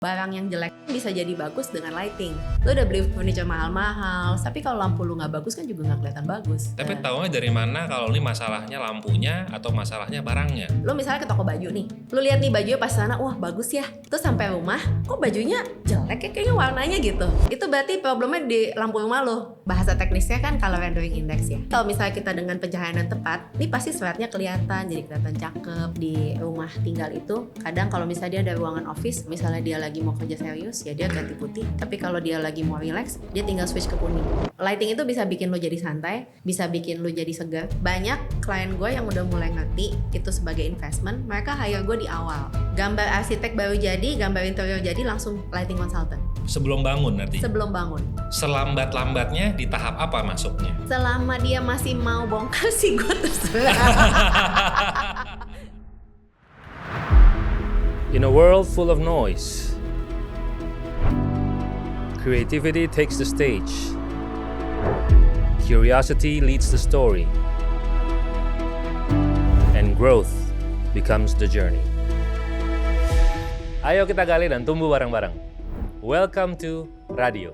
Barang yang jelek bisa jadi bagus dengan lighting. Lo udah beli furniture mahal-mahal, tapi kalau lampu lo nggak bagus kan juga nggak kelihatan bagus. Tapi taunya dari mana kalau ini masalahnya lampunya atau masalahnya barangnya? Lo misalnya ke toko baju nih, lo lihat nih bajunya pas sana, wah bagus ya. Terus sampai rumah, kok bajunya jelek ya, kayaknya warnanya gitu. Itu berarti problemnya di lampu rumah lo. Bahasa teknisnya kan color rendering index ya. Kalau misalnya kita dengan pencahayaan yang tepat, ini pasti seratnya kelihatan, jadi kelihatan cakep di rumah tinggal itu. Kadang kalau misalnya dia ada ruangan office, misalnya dia lagi mau kerja serius, ya dia ganti putih. Tapi kalau dia lagi mau relax, dia tinggal switch ke kuning. Lighting itu bisa bikin lo jadi santai, bisa bikin lo jadi segar. Banyak klien gue yang udah mulai ngerti itu sebagai investment, mereka hire gue di awal. Gambar arsitek baru jadi, gambar interior jadi, langsung lighting consultant. Sebelum bangun nanti? Sebelum bangun. Selambat-lambatnya di tahap apa masuknya? Selama dia masih mau bongkar sih gue terserah. In a world full of noise, creativity takes the stage. Curiosity leads the story. And growth becomes the journey. Ayo kita gali dan tumbuh bareng-bareng. Welcome to Radio.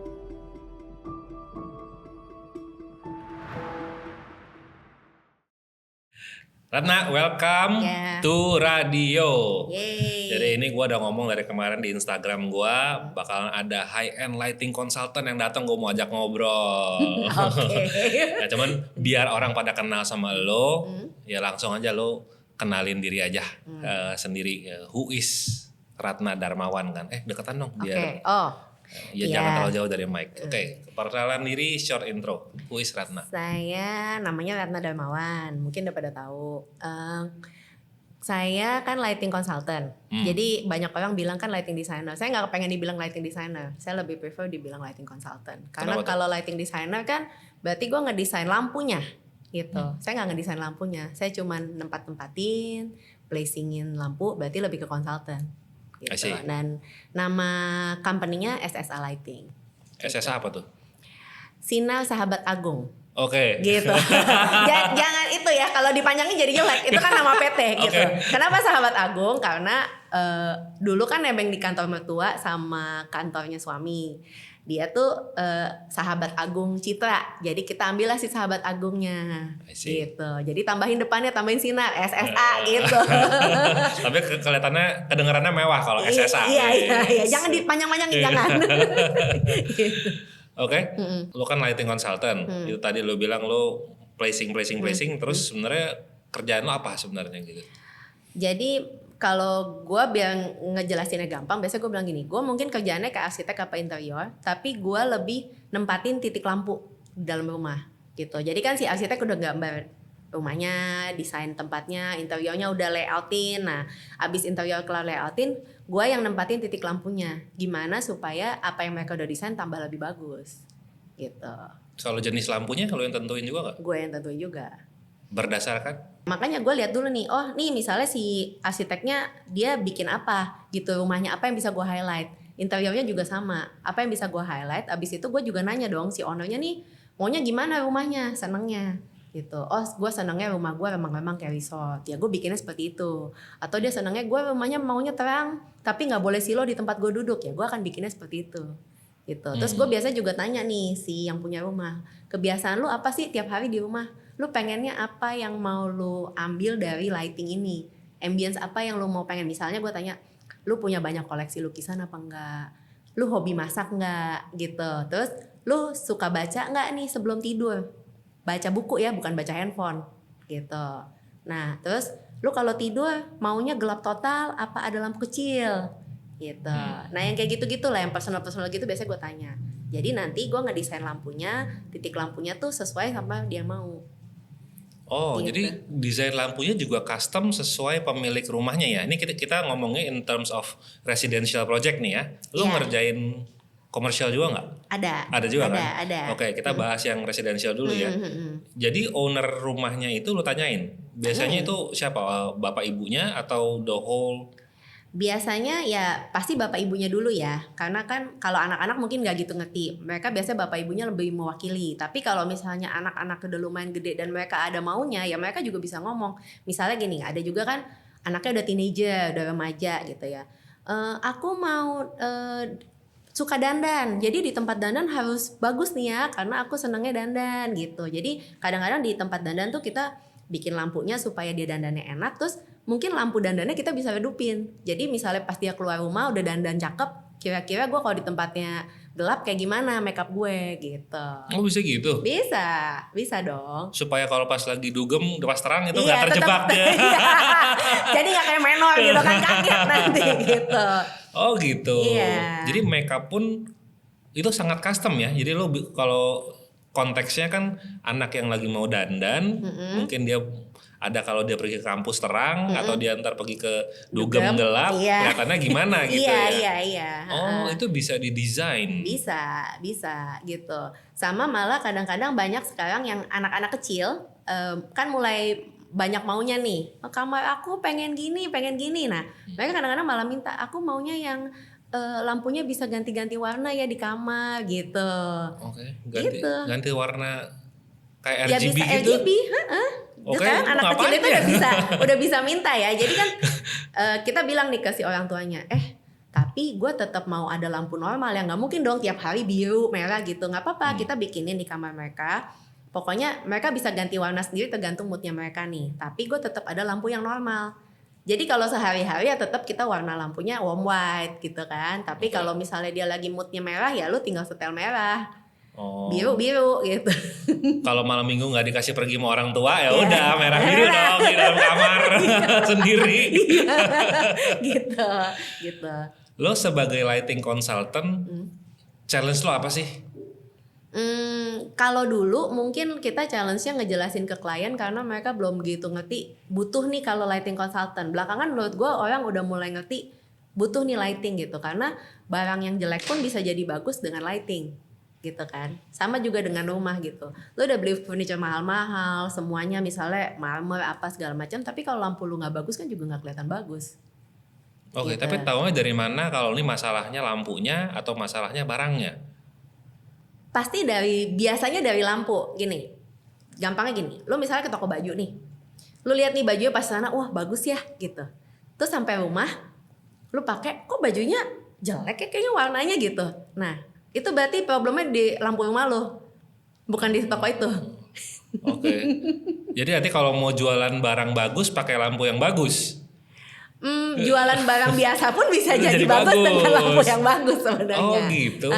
Ratna, welcome to Radio. Yeay. Jadi ini gue udah ngomong dari kemarin di Instagram gue bakalan ada high-end lighting consultant yang datang, gue mau ajak ngobrol. Oke. Nah, cuman biar orang pada kenal sama lo, ya langsung aja lo kenalin diri aja sendiri. Who is Ratna Darmawan kan? Deketan dong biar. Ya jangan terlalu jauh dari mic. Oke, perkenalan diri, short intro. Who is Ratna? Saya namanya Ratna Darmawan, mungkin udah pada tahu. Saya kan lighting consultant, jadi banyak orang bilang kan lighting designer. Saya nggak pengen dibilang lighting designer, saya lebih prefer dibilang lighting consultant. Karena kalau lighting designer kan berarti gue ngedesain lampunya gitu. Saya nggak ngedesain lampunya, saya cuman tempat-tempatin, placingin lampu, berarti lebih ke consultant. Gitu. Dan nama company-nya SSA Lighting. SSA apa tuh? Sinar Sahabat Agung. Oke. Gitu. Jangan itu ya, kalau dipanjangin jadi jelek. Itu kan nama PT gitu. Kenapa Sahabat Agung? Karena dulu kan nebeng di kantor mertua sama kantornya suami. Dia tuh Sahabat Agung Citra. Jadi kita ambillah si Sahabat Agungnya. Gitu. Jadi tambahin depannya, tambahin sinar SSA gitu. Tapi kelihatannya kedengarannya mewah kalau SSA. Iya. Jangan dipanjang-panjangin, jangan. Gitu. Oke. Lo kan lighting consultant. Itu tadi lo bilang lo placing. Terus sebenarnya kerjaan lo apa sebenarnya gitu? Jadi kalau gue biar ngejelasinnya gampang, biasanya gue bilang gini, gue mungkin kerjaannya kayak arsitek apa interior, tapi gue lebih nempatin titik lampu di dalam rumah gitu. Jadi kan si arsitek udah gambar rumahnya, desain tempatnya, interiornya udah layoutin. Nah, abis interior kelar layoutin, gue yang nempatin titik lampunya. Gimana supaya apa yang mereka udah desain tambah lebih bagus gitu. Kalau jenis lampunya kalau yang tentuin juga gak? Gue yang tentuin juga. Berdasarkan? Makanya gue lihat dulu nih, oh nih misalnya si arsiteknya dia bikin apa gitu, rumahnya apa yang bisa gue highlight, interiornya juga sama, apa yang bisa gue highlight. Abis itu gue juga nanya dong si ownernya nih maunya gimana rumahnya, senengnya gitu. Oh gue senengnya rumah gue memang kayak resort, ya gue bikinnya seperti itu. Atau dia senengnya gue rumahnya maunya terang tapi nggak boleh silo di tempat gue duduk, ya gue akan bikinnya seperti itu gitu. Terus gue biasa juga tanya nih si yang punya rumah, kebiasaan lu apa sih tiap hari di rumah? Lu pengennya apa yang mau lu ambil dari lighting ini? Ambience apa yang lu mau pengen? Misalnya gue tanya, lu punya banyak koleksi lukisan apa enggak? Lu hobi masak enggak? Gitu. Terus lu suka baca enggak nih sebelum tidur? Baca buku ya, bukan baca handphone gitu. Nah terus lu kalau tidur maunya gelap total apa ada lampu kecil gitu. Nah yang kayak gitu-gitu lah, yang personal gitu biasanya gue tanya. Jadi nanti gue ngedesain lampunya, titik lampunya tuh sesuai sama dia mau. Oh, gitu. jadi desain lampunya juga custom sesuai pemilik rumahnya ya. Ini kita ngomongnya in terms of residential project nih ya. Lu ngerjain komersial juga nggak? Ada juga kan? Ada. Oke, kita bahas yang residential dulu ya. Jadi owner rumahnya itu lu tanyain. Biasanya itu siapa? Bapak ibunya atau the whole? Biasanya ya pasti bapak ibunya dulu ya, karena kan kalau anak-anak mungkin nggak gitu ngerti, mereka biasanya bapak ibunya lebih mewakili. Tapi kalau misalnya anak-anak udah lumayan gede dan mereka ada maunya, ya mereka juga bisa ngomong. Misalnya gini, ada juga kan anaknya udah teenager, udah remaja gitu ya, Aku mau suka dandan, jadi di tempat dandan harus bagus nih ya, karena aku senengnya dandan gitu. Jadi kadang-kadang di tempat dandan tuh kita bikin lampunya supaya dia dandannya enak, terus mungkin lampu dandannya kita bisa redupin. Jadi misalnya pas dia keluar rumah udah dandan cakep, kira-kira gue kalau di tempatnya gelap kayak gimana makeup gue gitu. Oh bisa gitu? Bisa dong. Supaya kalau pas lagi dugem, pas terang itu Iya, nggak terjebak tetep, ya. iya. Jadi nggak kayak menor gitu kan, kaget nanti gitu. Oh gitu. Iya. Jadi makeup pun itu sangat custom ya. Jadi lo kalau konteksnya kan anak yang lagi mau dandan, mungkin dia ada kalau dia pergi ke kampus terang atau dia ntar pergi ke dugem gelap, iya. kelihatannya gimana gitu ya. Iya. Oh, itu bisa didesain. Bisa gitu. Sama malah kadang-kadang banyak sekarang yang anak-anak kecil kan mulai banyak maunya nih. Kamar aku pengen gini. Nah, mereka kadang-kadang malah minta aku maunya yang lampunya bisa ganti-ganti warna ya di kamar gitu. Oke, Gitu. ganti warna kayak Ya RGB bisa gitu. RGB, Oke, sekarang anak kecil itu ngapain udah bisa minta ya. Jadi kan kita bilang nih ke si orang tuanya, tapi gue tetap mau ada lampu normal ya, nggak mungkin dong tiap hari biru merah gitu. Nggak apa-apa, kita bikinin di kamar mereka. Pokoknya mereka bisa ganti warna sendiri tergantung moodnya mereka nih. Tapi gue tetap ada lampu yang normal. Jadi kalau sehari-hari ya tetap kita warna lampunya warm white gitu kan. Tapi kalau misalnya dia lagi moodnya merah ya lu tinggal setel merah. Oh. Biru gitu. Kalau malam minggu nggak dikasih pergi sama orang tua ya udah merah biru dong di dalam kamar sendiri. gitu. Lo sebagai lighting consultant, challenge lo apa sih? Kalau dulu mungkin kita challenge-nya ngejelasin ke klien karena mereka belum begitu ngerti butuh nih kalau lighting consultant. Belakangan menurut gue orang udah mulai ngerti butuh nih lighting gitu, karena barang yang jelek pun bisa jadi bagus dengan lighting gitu kan. Sama juga dengan rumah gitu. Lo udah beli furniture mahal-mahal, semuanya misalnya marmer apa segala macam, tapi kalau lampu lu nggak bagus kan juga nggak kelihatan bagus. Oke, Gitu. tapi tahunya dari mana kalau ini masalahnya lampunya atau masalahnya barangnya? Pasti biasanya dari lampu. Gini, gampangnya gini, lo misalnya ke toko baju nih, lo lihat nih bajunya pas sana, wah bagus ya gitu. Terus sampai rumah lo pakai, kok bajunya jelek ya kayaknya warnanya gitu. Nah itu berarti problemnya di lampu rumah lo, bukan di toko itu. Oke. Jadi nanti kalau mau jualan barang bagus pakai lampu yang bagus. Jualan barang biasa pun bisa jadi bagus dengan lampu yang bagus sebenarnya. Oh gitu.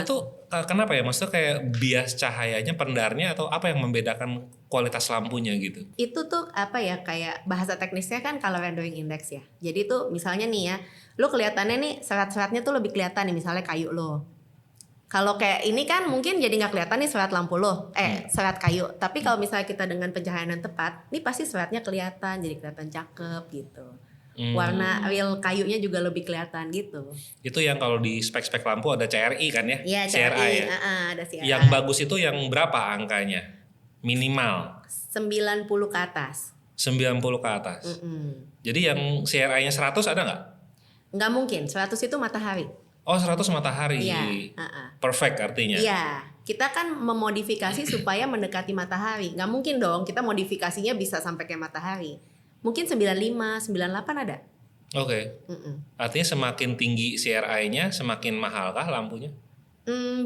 Itu kenapa ya? Maksudnya kayak bias cahayanya, pendarnya atau apa yang membedakan kualitas lampunya gitu? Itu tuh apa ya, kayak bahasa teknisnya kan color rendering index ya. Jadi tuh misalnya nih ya, lo kelihatannya nih serat-seratnya tuh lebih kelihatan nih, misalnya kayu lo. Kalau kayak ini kan mungkin jadi nggak kelihatan nih serat lampu lo, serat kayu. Tapi kalau misalnya kita dengan pencahayaan yang tepat, nih pasti seratnya kelihatan, jadi kelihatan cakep gitu. Warna real kayunya juga lebih kelihatan gitu. Itu yang kalau di spek-spek lampu ada CRI kan ya? Iya, CRI ya. ada CRI. Yang bagus itu yang berapa angkanya? Minimal 90 ke atas. 90 ke atas. Jadi yang CRI-nya 100 ada nggak? Nggak mungkin, 100 itu matahari. Oh 100 matahari. Iya. Perfect artinya. Iya, kita kan memodifikasi supaya mendekati matahari. Nggak mungkin dong kita modifikasinya bisa sampai kayak matahari. Mungkin 95, 98 ada. Oke. Artinya semakin tinggi CRI-nya semakin mahalkah lampunya?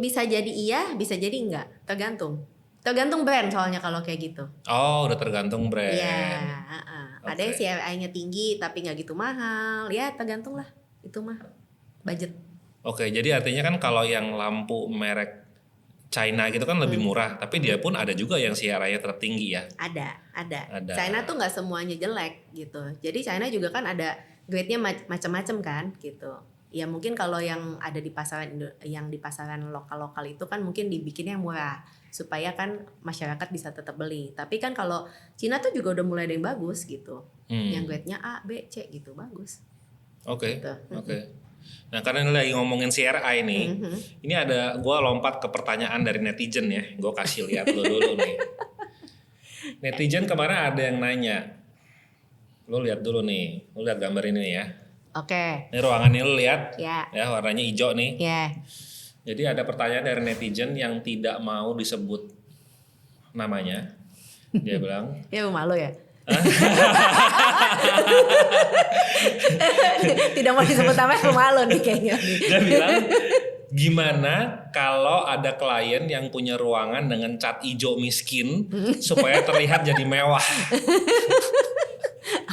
Bisa jadi iya, bisa jadi enggak. Tergantung brand soalnya kalau kayak gitu. Oh udah tergantung brand. Iya. Ada yang CRI-nya tinggi tapi nggak gitu mahal. Ya tergantung lah. Itu mah budget. Oke, jadi artinya kan kalau yang lampu merek China gitu kan lebih murah, tapi dia pun ada juga yang CRI-nya tertinggi ya. Ada. Ada. China tuh nggak semuanya jelek gitu. Jadi China juga kan ada grade-nya macam-macam kan gitu. Ya mungkin kalau yang ada di pasaran lokal-lokal itu kan mungkin dibikinnya yang murah supaya kan masyarakat bisa tetap beli. Tapi kan kalau Cina tuh juga udah mulai ada yang bagus gitu. Yang grade-nya A, B, C gitu bagus. Oke. Gitu. Oke. Nah karena ini lagi ngomongin CRI nih, ini ada gue lompat ke pertanyaan dari netizen ya, gue kasih lihat lo dulu nih. Netizen kemarin ada yang nanya, lo lihat dulu nih, lo lihat gambar ini nih ya. Oke. Ini ruangan ini lo lihat, Ya. ya warnanya hijau nih. Ya. Jadi ada pertanyaan dari netizen yang tidak mau disebut namanya, dia bilang, Ya malu ya. Tidak mau disebut namanya, malu nih kayaknya. Dia bilang, gimana kalau ada klien yang punya ruangan dengan cat hijau miskin supaya terlihat jadi mewah?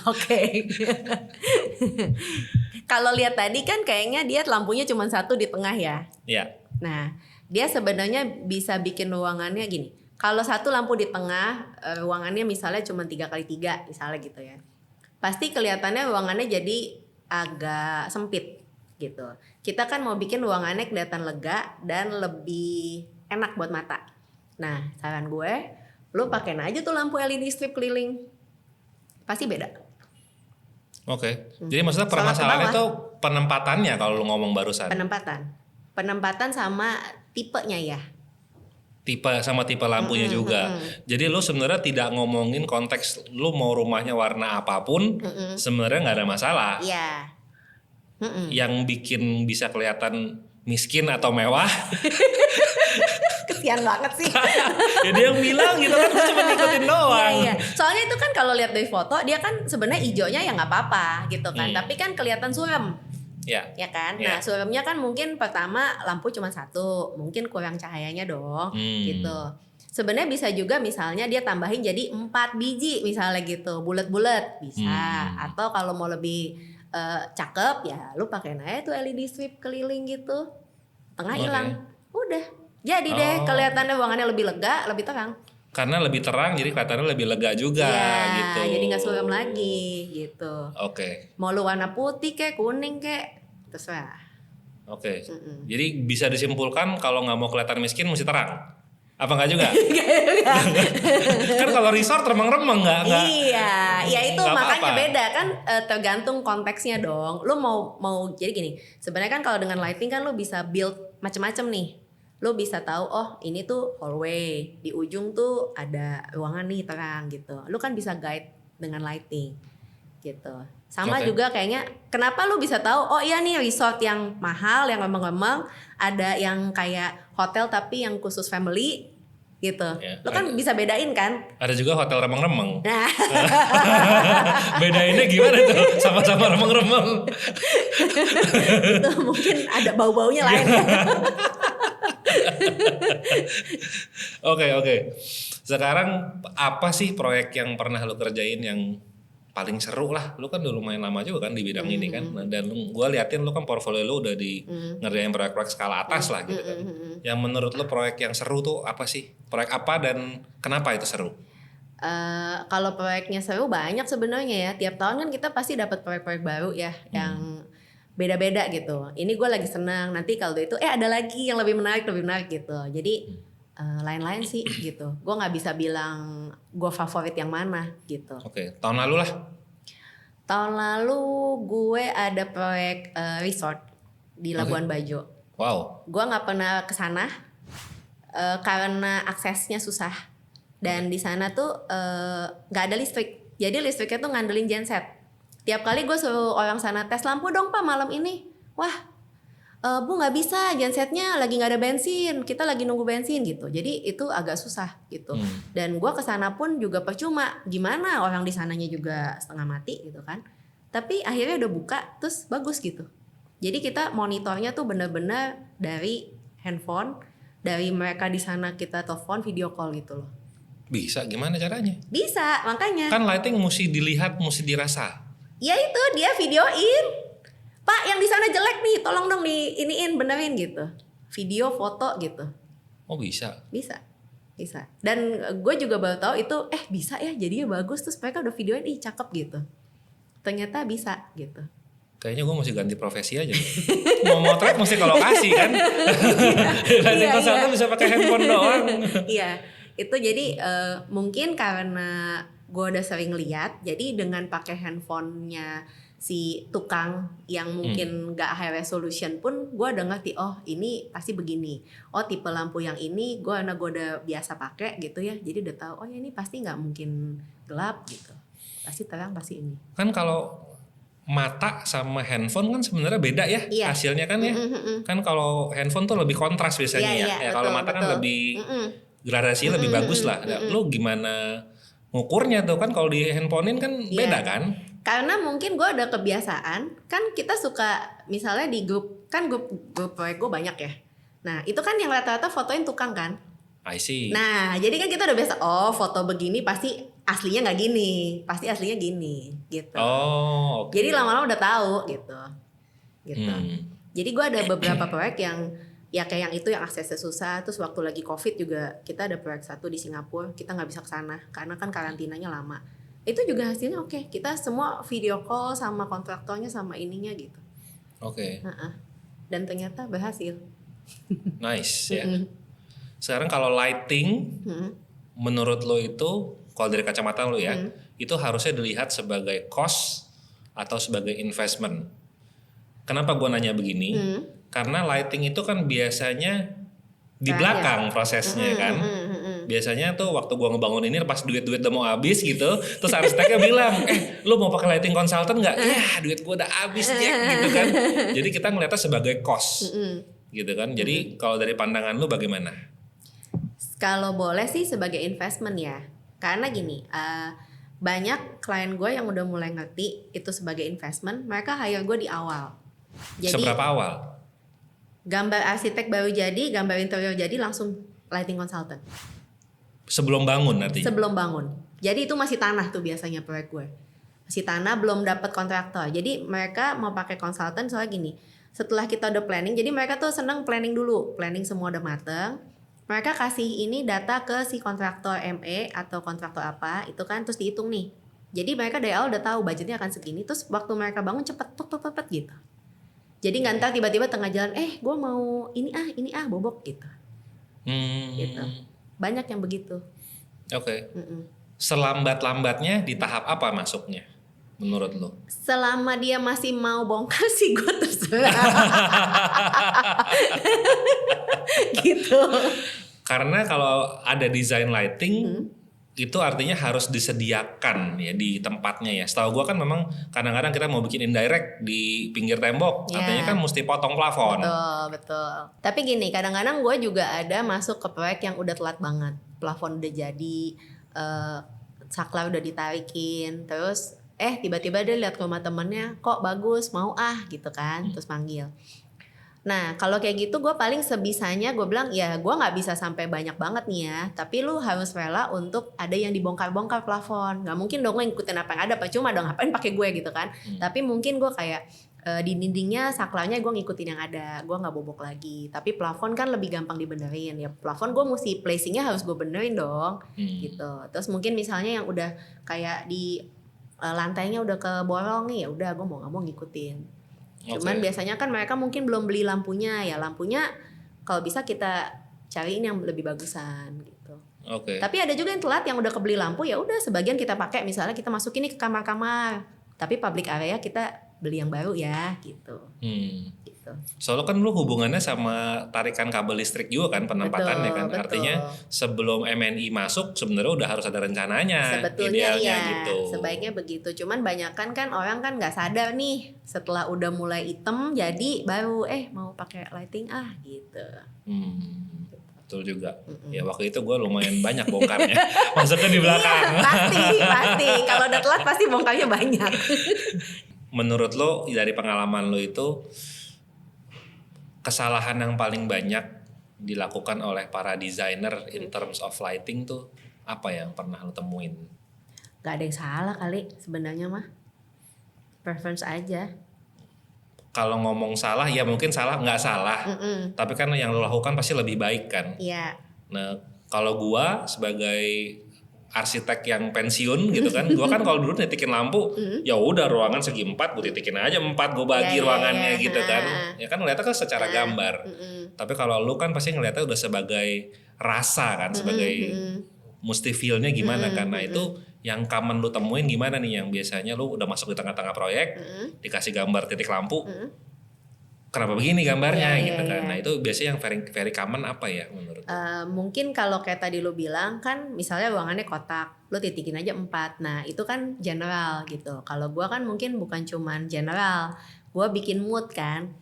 Oke. Kalau lihat tadi kan kayaknya dia lampunya cuma satu di tengah ya. Iya. Nah, dia sebenarnya bisa bikin ruangannya gini. Kalau satu lampu di tengah, ruangannya misalnya cuma 3x3 misalnya gitu ya. Pasti kelihatannya ruangannya jadi agak sempit gitu. Kita kan mau bikin ruangannya kelihatan lega dan lebih enak buat mata. Nah, saran gue, lu pakein aja tuh lampu LED strip keliling. Pasti beda. Oke. Jadi maksudnya Soalnya permasalahannya ke tuh penempatannya kalau lu ngomong barusan. Penempatan sama tipenya ya. Tipe lampunya juga. Jadi lu sebenarnya tidak ngomongin konteks lu mau rumahnya warna apapun, sebenarnya nggak ada masalah. Iya. Yang bikin bisa kelihatan miskin atau mewah. Kesian banget sih. Ya dia yang bilang gitu kan, gue cuma ngikutin doang. Iya. Soalnya itu kan kalau lihat dari foto dia kan sebenarnya hijaunya ya nggak apa-apa gitu kan. Tapi kan kelihatan suram. Ya. Ya kan. Ya. Nah, suramnya kan mungkin pertama lampu cuma satu, mungkin kurang cahayanya dong gitu. Sebenarnya bisa juga misalnya dia tambahin jadi 4 biji misalnya gitu, bulat-bulat bisa. Atau kalau mau lebih cakep ya lu pakai aja tuh LED strip keliling gitu. Tengah hilang. Udah. Jadi deh kelihatannya ruangannya lebih lega, lebih terang. Karena lebih terang jadi kelihatannya lebih lega juga gitu. Jadi nggak suram lagi gitu. Oke. Mau lu warna putih kek, kuning kek, terserah. Oke. Jadi bisa disimpulkan kalau nggak mau kelihatan miskin mesti terang. Apa nggak juga? Kan kalau resort remang-remang nggak. Iya itu nggak makanya apa-apa. beda kan, tergantung konteksnya dong. Lu mau jadi gini. Sebenarnya kan kalau dengan lighting kan lu bisa build macam-macam nih. Lu bisa tahu oh ini tuh hallway, di ujung tuh ada ruangan nih terang gitu. Lu kan bisa guide dengan lighting gitu. Sama juga kayaknya kenapa lu bisa tahu oh iya nih resort yang mahal yang remang-remang, ada yang kayak hotel tapi yang khusus family gitu. Ya, Lu kan bisa bedain kan? Ada juga hotel remang-remang. Nah, Bedainnya gimana tuh? Sama-sama remang-remang. itu mungkin ada bau-baunya lain. Oke. Sekarang apa sih proyek yang pernah lu kerjain yang paling seru lah? Lu kan udah lumayan lama juga kan di bidang ini kan. Dan gue liatin lu kan portfolio lu udah di ngerjain proyek-proyek skala atas lah gitu kan. Yang menurut lu proyek yang seru tuh apa sih? Proyek apa dan kenapa itu seru? Kalau proyeknya seru banyak sebenarnya ya. Tiap tahun kan kita pasti dapat proyek-proyek baru ya yang beda-beda gitu. Ini gue lagi senang. Nanti kalau itu ada lagi yang lebih menarik gitu. Jadi lain-lain sih gitu. Gue nggak bisa bilang gue favorit yang mana gitu. Oke, tahun lalu lah. Tahun lalu gue ada proyek resort di Labuan Bajo. Wow. Gue nggak pernah kesana karena aksesnya susah. Dan di sana tuh nggak ada listrik. Jadi listriknya tuh ngandelin genset. Tiap kali gue suruh orang sana tes lampu dong pak malam ini. Wah bu nggak bisa, gensetnya lagi nggak ada bensin. Kita lagi nunggu bensin gitu. Jadi itu agak susah gitu. Dan gue kesana pun juga percuma. Gimana orang di sananya juga setengah mati gitu kan. Tapi akhirnya udah buka terus bagus gitu. Jadi kita monitornya tuh bener-bener dari handphone. Dari mereka di sana kita telepon video call gitu loh. Bisa, gimana caranya? Bisa, makanya. Kan lighting mesti dilihat, mesti dirasa. Ya itu dia videoin. Pak yang di sana jelek nih, tolong dong iniin benerin gitu. Video, foto gitu. Oh bisa? Bisa. Dan gue juga baru tahu itu bisa ya jadinya bagus. Terus mereka udah videoin cakep gitu. Ternyata bisa gitu. Kayaknya gue mesti ganti profesi aja. Mau motret mesti ke lokasi kan. Nanti pas sana bisa pakai handphone doang. Iya. Itu jadi mungkin karena gue udah sering lihat, jadi dengan pakai handphonenya si tukang yang mungkin gak high resolution pun gue udah ngerti oh ini pasti begini, oh tipe lampu yang ini gue udah biasa pakai gitu ya, jadi udah tahu oh ya ini pasti nggak mungkin gelap gitu, pasti terang pasti ini. Kan kalau mata sama handphone kan sebenarnya beda ya hasilnya kan ya. Kan kalau handphone tuh lebih kontras biasanya ya. Kalau mata kan lebih gradasinya lebih bagus lah. Lu gimana ngukurnya tuh kan kalau di handphonein kan beda kan? Karena mungkin gue ada kebiasaan, kan kita suka misalnya di grup, kan grup proyek gue banyak ya. Nah itu kan yang rata-rata fotoin tukang kan. I see. Nah jadi kan kita udah biasa, oh foto begini pasti aslinya nggak gini, pasti aslinya gini gitu. Oh, oke. Jadi lama-lama udah tahu gitu. Jadi gue ada beberapa proyek yang ya kayak yang itu yang aksesnya susah. Terus waktu lagi COVID juga kita ada proyek satu di Singapura, kita nggak bisa kesana karena kan karantinanya lama. Itu juga hasilnya oke. Kita semua video call sama kontraktornya sama ininya gitu. Oke. Dan ternyata berhasil. Nice ya. Sekarang kalau lighting, menurut lo itu, kalau dari kacamata lo ya, itu harusnya dilihat sebagai cost atau sebagai investment. Kenapa gue nanya begini? Karena lighting itu kan biasanya di belakang prosesnya kan. Biasanya tuh waktu gue ngebangun ini pas duit-duit udah mau habis gitu, terus arsiteknya bilang, lo mau pakai lighting consultant nggak? Ya duit gue udah habis ya gitu kan. Jadi kita ngeliatnya sebagai cost, gitu kan. Jadi kalau dari pandangan lo bagaimana? Kalau boleh sih sebagai investment ya. Karena gini, banyak klien gue yang udah mulai ngerti itu sebagai investment, mereka hire gue di awal. Jadi, seberapa awal? Gambar arsitek baru jadi, gambar interior jadi langsung lighting consultant. Sebelum bangun artinya? Sebelum bangun. Jadi itu masih tanah tuh biasanya proyek gue. Masih tanah, belum dapat kontraktor. Jadi mereka mau pakai konsultan soalnya gini. Setelah kita udah planning, jadi mereka tuh seneng planning dulu. Planning semua udah mateng. Mereka kasih ini data ke si kontraktor ME atau kontraktor apa, itu kan terus dihitung nih. Jadi mereka dari awal udah tahu budgetnya akan segini, terus waktu mereka bangun cepet gitu. Jadi nggak ntar tiba-tiba tengah jalan, gue mau ini bobok gitu. Gitu. Banyak yang begitu. Oke. Selambat-lambatnya di tahap apa masuknya menurut lo? Selama dia masih mau bongkar sih gue terserah. Gitu. Karena kalau ada desain lighting itu artinya harus disediakan ya di tempatnya ya. Setahu gua kan memang kadang-kadang kita mau bikin indirect di pinggir tembok, artinya kan mesti potong plafon. Betul. Tapi gini, kadang-kadang gue juga ada masuk ke proyek yang udah telat banget. Plafon udah jadi, saklar udah ditarikin, terus tiba-tiba dia lihat ke rumah temennya, kok bagus, mau gitu kan, terus manggil. Nah kalau kayak gitu gue paling sebisanya gue bilang ya gue nggak bisa sampai banyak banget nih ya, tapi lu harus rela untuk ada yang dibongkar-bongkar plafon. Nggak mungkin dong lo ngikutin apa yang ada, percuma dong ngapain pakai gue gitu kan. Tapi mungkin gue kayak di dindingnya saklarnya gue ngikutin yang ada, gue nggak bobok lagi. Tapi plafon kan lebih gampang dibenerin ya, plafon gue mesti placingnya harus gue benerin dong gitu. Terus mungkin misalnya yang udah kayak di lantainya udah keborong nih, ya udah gue mau nggak mau ngikutin. Cuman biasanya kan mereka mungkin belum beli lampunya, ya lampunya kalau bisa kita cariin yang lebih bagusan gitu. Tapi ada juga yang telat yang udah kebeli lampu, ya udah sebagian kita pakai, misalnya kita masukin nih ke kamar-kamar, tapi public area kita beli yang baru ya gitu. Gitu. Soalnya kan lu hubungannya sama tarikan kabel listrik juga kan, penempatannya kan. Betul. Artinya sebelum MNI masuk sebenarnya udah harus ada rencananya. Sebetulnya idealnya iya, gitu. sebaiknya begitu. Cuman banyakan kan orang kan nggak sadar nih, setelah udah mulai hitam jadi baru mau pakai lighting gitu. Betul juga. Ya waktu itu gue lumayan banyak bongkarnya. Maksudnya di belakang. Pasti. Kalau udah telat pasti bongkarnya banyak. Menurut lo dari pengalaman lo itu kesalahan yang paling banyak dilakukan oleh para desainer in terms of lighting tuh apa yang pernah lo temuin? Gak ada yang salah kali sebenarnya mah. Preference aja. Kalau ngomong salah ya mungkin salah nggak salah. Tapi kan yang lo lakukan pasti lebih baik kan. Iya. Nah kalau gua sebagai arsitek yang pensiun gitu kan, gua kan kalau dulu nitikin lampu, ya udah ruangan segi 4 gue titikin aja 4, gue bagi ruangannya gitu kan, ya kan ngeliatnya kan secara gambar. Tapi kalau lu kan pasti ngeliatnya udah sebagai rasa kan, sebagai mesti feel-nya gimana kan. Nah itu yang common lu temuin gimana nih, yang biasanya lu udah masuk di tengah-tengah proyek, dikasih gambar titik lampu, kenapa begini gambarnya gitu kan. Nah itu biasanya yang very common apa ya menurut mungkin kalau kayak tadi lu bilang kan, misalnya ruangannya kotak, lu titikin aja 4. Nah itu kan general gitu. Kalau gua kan mungkin bukan cuman general, gua bikin mood kan.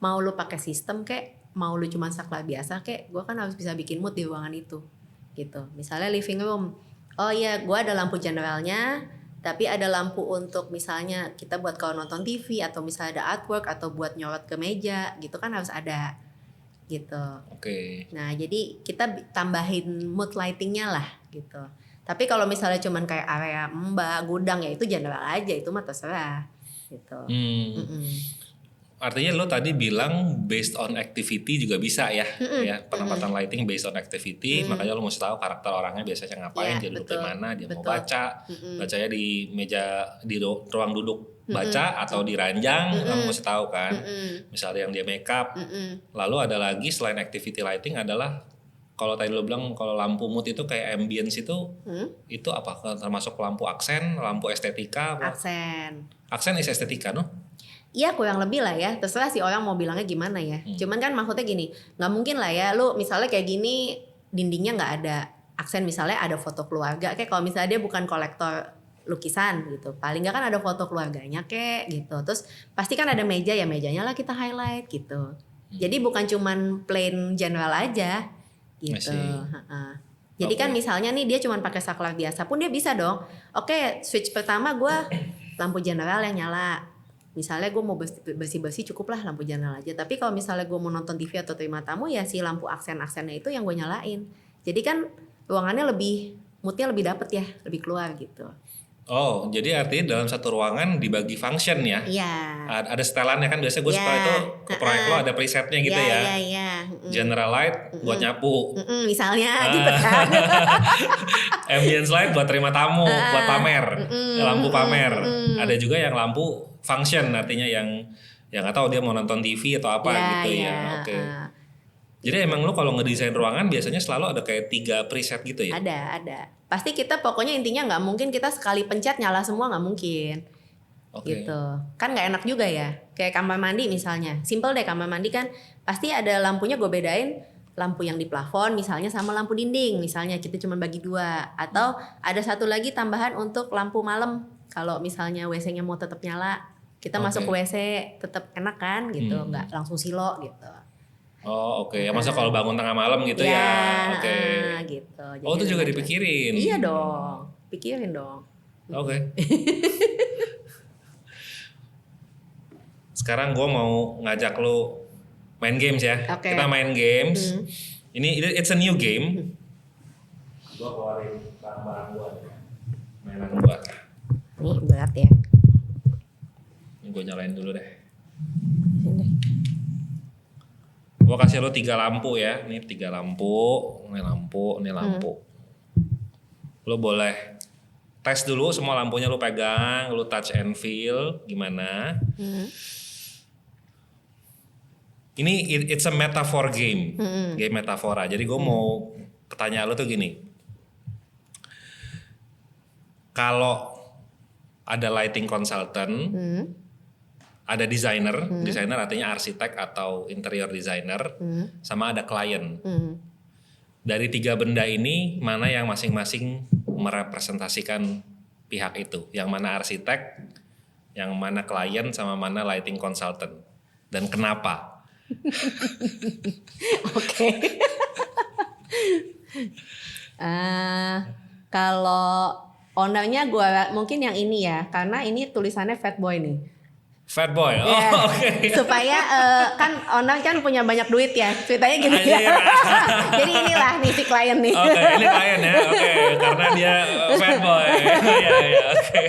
Mau lu pakai sistem kek, mau lu cuman saklar biasa kek, gua kan harus bisa bikin mood di ruangan itu gitu. Misalnya living room, Oh iya, gue ada lampu generalnya, tapi ada lampu untuk misalnya kita buat kalau nonton TV atau misalnya ada artwork atau buat nyorot ke meja gitu kan harus ada gitu. Oke. Nah jadi kita tambahin mood lightingnya lah gitu. Tapi kalau misalnya cuman kayak area gudang ya itu general aja, itu mah terserah gitu. Artinya lo tadi bilang based on activity juga bisa ya, ya penempatan lighting based on activity, makanya lo mesti tahu karakter orangnya biasanya ngapain, dia duduk di mana, dia mau baca, bacanya di meja di ruang duduk baca atau di ranjang, kamu mesti tahu kan, misalnya yang dia makeup, lalu ada lagi selain activity lighting adalah kalau tadi lo bilang kalau lampu mood itu kayak ambience itu apa? Termasuk lampu aksen, lampu estetika, apa? Aksen is estetika, no? Iya kurang lebih lah ya, terserah sih orang mau bilangnya gimana ya. Cuman kan maksudnya gini, nggak mungkin lah ya lu misalnya kayak gini dindingnya nggak ada aksen, misalnya ada foto keluarga, kayak kalau misalnya dia bukan kolektor lukisan gitu, paling nggak kan ada foto keluarganya kayak gitu. Terus pasti kan ada meja ya, mejanya lah kita highlight gitu. Jadi bukan cuman plain general aja gitu. Jadi kan misalnya nih dia cuman pakai saklar biasa pun dia bisa dong. Oke, switch pertama gue lampu general yang nyala. Misalnya gue mau bersih-bersih cukup lah lampu general aja. Tapi kalau misalnya gue mau nonton TV atau terima tamu ya si lampu aksen-aksennya itu yang gue nyalain. Jadi kan ruangannya moodnya lebih dapet ya, lebih keluar gitu. Oh, jadi artinya dalam satu ruangan dibagi function ya? Iya. Ada setelannya kan, biasanya gue suka itu ke proyek lo ada presetnya gitu ya. Iya. General light buat nyapu. Misalnya gitu kan. Ambience light buat terima tamu, buat pamer, lampu pamer. Ada juga yang lampu function, artinya yang nggak tahu dia mau nonton TV atau apa gitu ya. Oke. Jadi emang lo kalau ngedesain ruangan biasanya selalu ada kayak 3 preset gitu ya? Ada. Pasti kita pokoknya intinya nggak mungkin kita sekali pencet nyala semua, nggak mungkin. Gitu. Kan nggak enak juga ya. Kayak kamar mandi misalnya. Simple deh kamar mandi kan pasti ada lampunya gue bedain. Lampu yang di plafon misalnya sama lampu dinding. Misalnya kita cuma bagi 2. Atau ada satu lagi tambahan untuk lampu malam. Kalau misalnya WC-nya mau tetap nyala. Kita masuk ke WC tetap enak kan gitu. Nggak langsung silo gitu. Oh oke. Ya masa kalau bangun tengah malam gitu ya. Oke. Gitu. Jadi itu juga dipikirin. Iya dong. Pikirin dong. Oke. Sekarang gue mau ngajak lo main games ya. Kita main games. Ini it's a new game. Gue keluarin barang-barang gue. Mainan gue. Nih berat ya. Ini gue nyalain dulu deh. Gue kasih lo 3 lampu ya. Ini 3 lampu. Ini lampu. Lo boleh tes dulu semua lampunya, lo pegang, lo touch and feel gimana. Ini it's a metaphor game. Game metafora. Jadi gue mau tanya lo tuh gini. Kalau ada lighting consultant, ada desainer, desainer artinya arsitek atau interior designer, sama ada klien. Dari 3 benda ini, mana yang masing-masing merepresentasikan pihak itu? Yang mana arsitek, yang mana klien, sama mana lighting consultant? Dan kenapa? Oke. Kalau ownernya gue mungkin yang ini ya, karena ini tulisannya Fat Boy nih. Fat Boy, oke. Supaya kan owner kan punya banyak duit ya, ceritanya gitu ya. Jadi inilah nih si klien nih. Oke, ini klien ya, oke, karena dia Fat Boy. Iya, oke.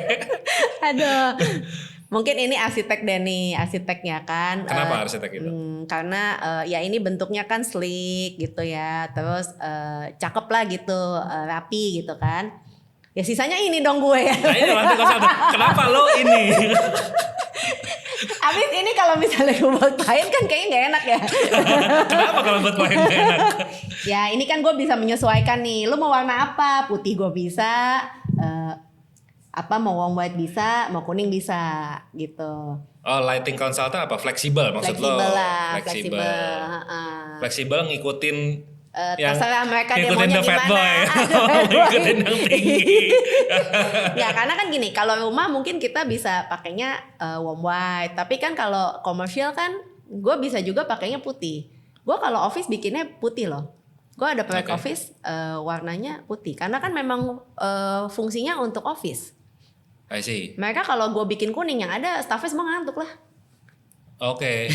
Aduh, mungkin ini arsitek deh nih, arsiteknya kan. Kenapa arsitek itu? Karena ya ini bentuknya kan sleek gitu ya, terus cakep lah gitu, rapi gitu kan. Ya sisanya ini dong gue ya. Nah ini nanti kenapa lo ini? Abis ini kalau misalnya gue buat klien kan kayaknya gak enak ya. Kenapa kalau buat klien gak enak? Ya ini kan gue bisa menyesuaikan nih. Lu mau warna apa? Putih gue bisa. Mau warm white bisa. Mau kuning bisa gitu. Oh lighting consultant apa? Fleksibel maksud lo? Fleksibel. Fleksibel ngikutin terserah mereka dia maunya gimana. Ngikutin yang tinggi. Ya karena kan gini, kalau rumah mungkin kita bisa pakainya warm white, tapi kan kalau komersial kan gue bisa juga pakainya putih. Gue kalau office bikinnya putih loh. Gue ada proyek Oke. office warnanya putih karena kan memang fungsinya untuk office. I see. Mereka kalau gue bikin kuning yang ada staffnya semua ngantuk lah. Oke.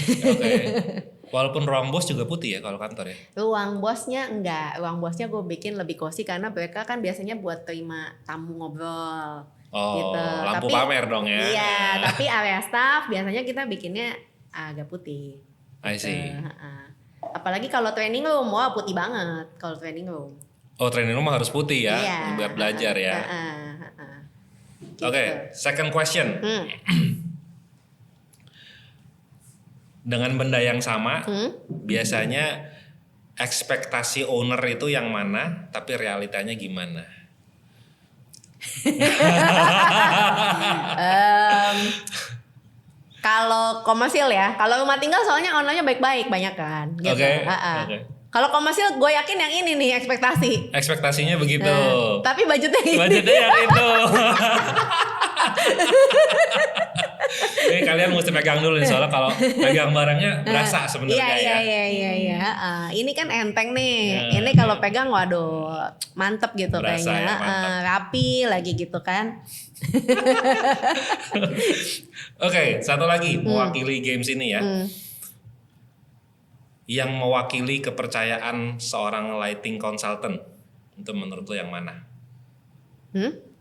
Walaupun ruang bos juga putih ya kalau kantor ya. Ruang bosnya enggak, ruang bosnya gue bikin lebih cozy karena mereka kan biasanya buat terima tamu ngobrol. Oh, Gitu. lampu Tapi- pamer dong ya. Iya, tapi area staff biasanya kita bikinnya agak putih. I see. Apalagi kalau training room, wah putih banget kalau training room. Oh, training room harus putih ya, Iya. buat belajar ya. Gitu. Oke, second question. Hmm. Dengan benda yang sama, Hmm? biasanya ekspektasi owner itu yang mana, tapi realitanya gimana? Kalau komersil ya, kalau rumah tinggal soalnya ownernya baik-baik banyak kan. Gitu. Oke, Ha-ha. oke. Kalau komersil gue yakin yang ini nih ekspektasi. Ekspektasinya begitu. Tapi budgetnya ini. Budgetnya yang itu. Ini kalian mesti pegang dulu nih, soalnya kalau pegang barangnya berasa sebenarnya ya. Iya. Ini kan enteng nih. Ya, Ini kalau pegang waduh mantep gitu Berasa kayaknya. ya, mantap. Rapi lagi gitu kan. Oke, satu lagi mewakili games ini ya. Yang mewakili kepercayaan seorang lighting consultant. Itu menurut lo yang mana?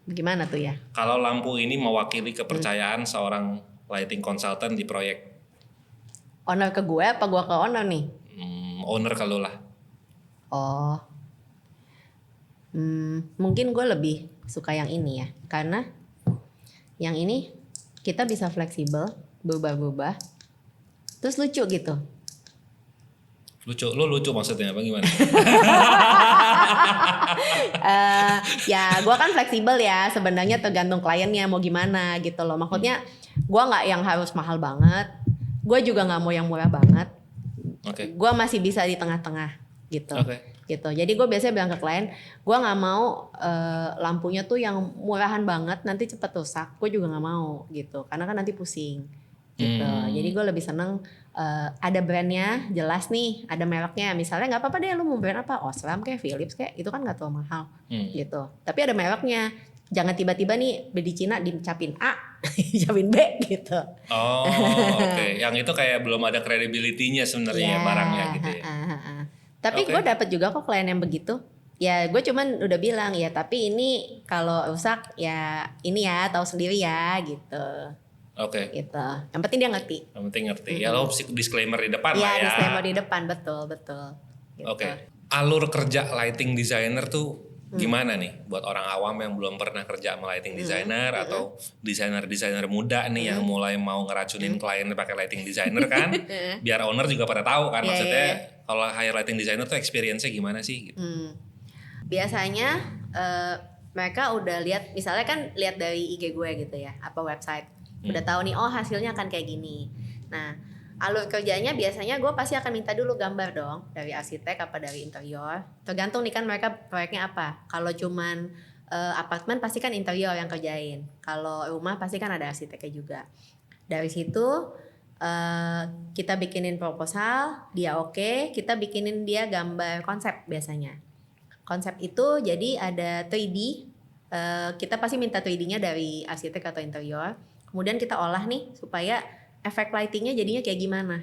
Gimana tuh ya? Kalau lampu ini mewakili kepercayaan seorang lighting consultant di proyek, Owner ke gue apa gue ke owner nih? owner kalau lah. Oh. Mungkin gue lebih suka yang ini ya. Karena yang ini kita bisa fleksibel, berubah-ubah. Terus lucu gitu. Lo lucu maksudnya apa gimana? Ya gue kan fleksibel ya. Sebenarnya tergantung kliennya mau gimana gitu loh. Maksudnya gue nggak yang harus mahal banget. Gue juga nggak mau yang murah banget. Oke. Gue masih bisa di tengah-tengah gitu. Oke. Gitu. Jadi gue biasanya bilang ke klien, gue nggak mau lampunya tuh yang murahan banget nanti cepet rusak. Gue juga nggak mau gitu. Karena kan nanti pusing. Gitu. Jadi gue lebih seneng ada brandnya jelas nih, ada mereknya. Misalnya nggak apa-apa deh lu mau brand apa, Osram kayak Philips kayak itu kan nggak terlalu mahal gitu. Tapi ada mereknya. Jangan tiba-tiba nih di Cina dicapin A, dicapin B gitu. Oh, oke. Yang itu kayak belum ada credibility-nya sebenarnya Ya, barangnya gitu ya. Tapi Oke. gue dapet juga kok klien yang begitu. Ya gue cuman udah bilang ya tapi ini kalau rusak ya ini ya tahu sendiri ya gitu. Oke. Gitu. Yang penting dia ngerti. Yang penting ngerti. Ya lo disclaimer di depan lah Iya ya. disclaimer di depan betul. Gitu. Oke. Alur kerja lighting designer tuh gimana nih buat orang awam yang belum pernah kerja sama lighting designer atau desainer-desainer muda nih yang mulai mau ngeracunin klien pakai lighting designer kan? Biar owner juga pada tahu kan Iya, maksudnya iya. kalau hire lighting designer tuh experience-nya gimana sih gitu. Biasanya mereka udah lihat misalnya kan lihat dari IG gue gitu ya apa website udah tahu nih oh hasilnya akan kayak gini. Nah alur kerjanya biasanya gue pasti akan minta dulu gambar dong dari arsitek apa dari interior. Tergantung nih kan mereka proyeknya apa. Kalau cuman apartemen pasti kan interior yang kerjain. Kalau rumah pasti kan ada arsiteknya juga. Dari situ kita bikinin proposal, dia oke, kita bikinin dia gambar konsep biasanya. Konsep itu jadi ada 3D, kita pasti minta 3D-nya dari arsitek atau interior. Kemudian kita olah nih supaya efek lightingnya jadinya kayak gimana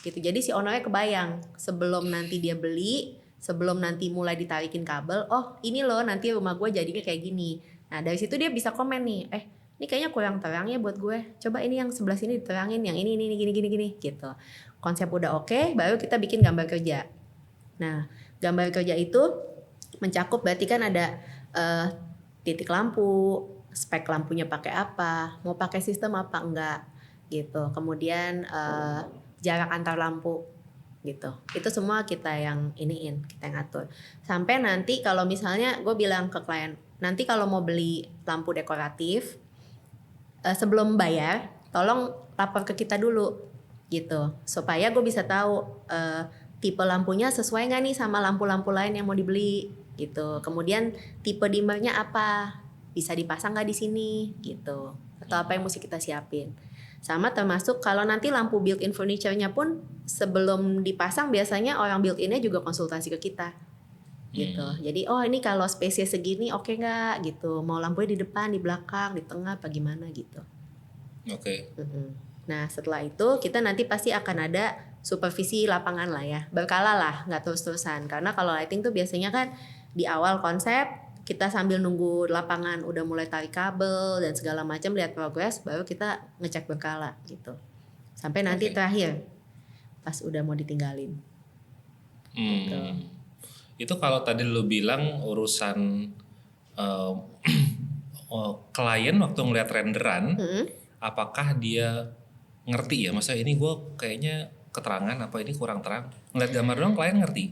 gitu. Jadi si ownernya kebayang sebelum nanti dia beli, sebelum nanti mulai ditarikin kabel, oh ini loh nanti rumah gue jadinya kayak gini. Nah dari situ dia bisa komen nih, ini kayaknya kurang terang ya buat gue. Coba ini yang sebelah sini diterangin, yang ini gini gitu. Konsep udah oke, baru kita bikin gambar kerja. Nah gambar kerja itu mencakup berarti kan ada titik lampu, spek lampunya pakai apa, mau pakai sistem apa enggak gitu. Kemudian jarak antar lampu gitu. Itu semua kita yang iniin, kita yang atur. Sampai nanti kalau misalnya gue bilang ke klien, nanti kalau mau beli lampu dekoratif sebelum bayar, tolong lapor ke kita dulu gitu. Supaya gue bisa tahu tipe lampunya sesuai nggak nih sama lampu-lampu lain yang mau dibeli gitu. Kemudian tipe dimmernya apa, bisa dipasang nggak di sini gitu. Atau apa yang mesti kita siapin. Sama termasuk kalau nanti lampu built-in furniture-nya pun sebelum dipasang biasanya orang built-in-nya juga konsultasi ke kita gitu. Jadi ini kalau space-nya segini oke nggak gitu, mau lampunya di depan, di belakang, di tengah, apa gimana gitu. Oke. Nah setelah itu kita nanti pasti akan ada supervisi lapangan lah ya, berkala lah, nggak terus-terusan. Karena kalau lighting tuh biasanya kan di awal konsep kita sambil nunggu lapangan udah mulai tarik kabel dan segala macam, lihat progres, baru kita ngecek berkala gitu. Sampai nanti terakhir pas udah mau ditinggalin. Gitu. Itu kalau tadi lu bilang urusan klien waktu ngeliat renderan, apakah dia ngerti ya? Masa ini gue kayaknya keterangan apa ini kurang terang? Ngeliat gambar doang klien ngerti?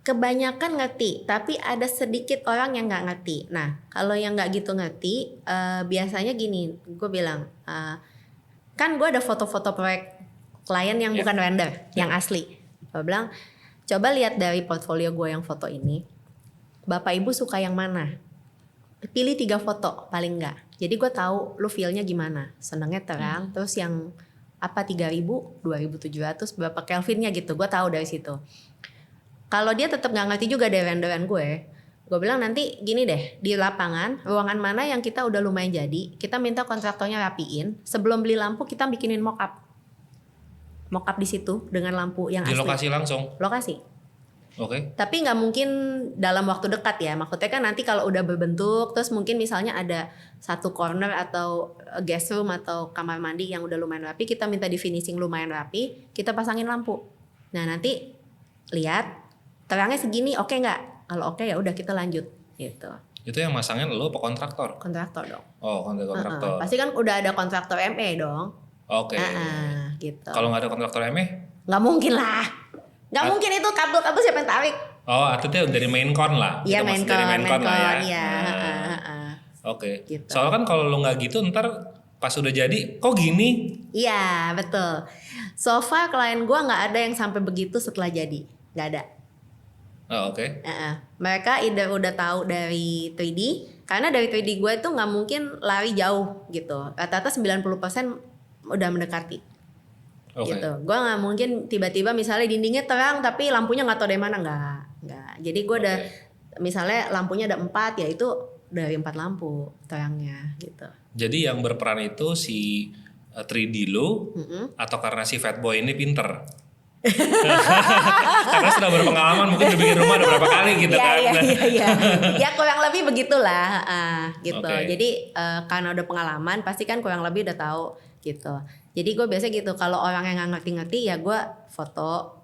Kebanyakan ngerti, tapi ada sedikit orang yang nggak ngerti. Nah, kalau yang nggak gitu ngerti, biasanya gini, gue bilang, kan gue ada foto-foto proyek klien yang bukan render, yang asli. Gue bilang, coba lihat dari portfolio gue yang foto ini, Bapak Ibu suka yang mana? Pilih 3 foto paling nggak. Jadi gue tahu lu feel-nya gimana. Senangnya terang, terus yang apa 3.000, 2.700, berapa Kelvinnya gitu. Gue tahu dari situ. Kalau dia tetap nggak ngerti juga dari renderan gue bilang nanti gini deh, di lapangan ruangan mana yang kita udah lumayan jadi, kita minta kontraktornya rapiin. Sebelum beli lampu kita bikinin mock up di situ dengan lampu yang di asli. lokasi langsung. Lokasi. Oke. Tapi nggak mungkin dalam waktu dekat ya. Maksudnya kan nanti kalau udah berbentuk, terus mungkin misalnya ada satu corner atau guest room atau kamar mandi yang udah lumayan rapi, kita minta di finishing lumayan rapi, kita pasangin lampu. Nah nanti lihat terangnya segini, oke nggak? Kalau oke ya udah kita lanjut gitu. Itu yang masangin lo apa kontraktor? Kontraktor dong. Oh, kontraktor. Pasti kan udah ada kontraktor ME dong. Oke. Gitu. Kalau nggak ada kontraktor ME? Nggak mungkin lah. Nggak mungkin itu kabel-kabel siapa yang tarik? Oh, artinya dari main con lah. Iya main con lah ya. Iya. Oke. Gitu. Soalnya kan kalau lo nggak gitu ntar pas udah jadi kok gini? Iya betul. So far klien gue nggak ada yang sampai begitu setelah jadi, nggak ada. Oh, oke. Mereka udah tahu dari 3D, karena dari 3D gue itu nggak mungkin lari jauh gitu. Rata-rata 90% udah mendekati. Gitu. Gue nggak mungkin tiba-tiba misalnya dindingnya terang tapi lampunya nggak tahu dari mana, nggak. Jadi gue udah misalnya lampunya ada 4, ya itu dari 4 lampu terangnya gitu. Jadi yang berperan itu si 3D lo atau karena si Fatboy ini pinter? Karena sudah berpengalaman, mungkin udah bikin rumah ada berapa kali gitu kan. Iya. Ya kurang lebih begitulah gitu. Okay. Jadi karena udah pengalaman pasti kan kurang lebih udah tahu gitu. Jadi gue biasa gitu, kalau orang yang nggak ngerti-ngerti ya gue foto.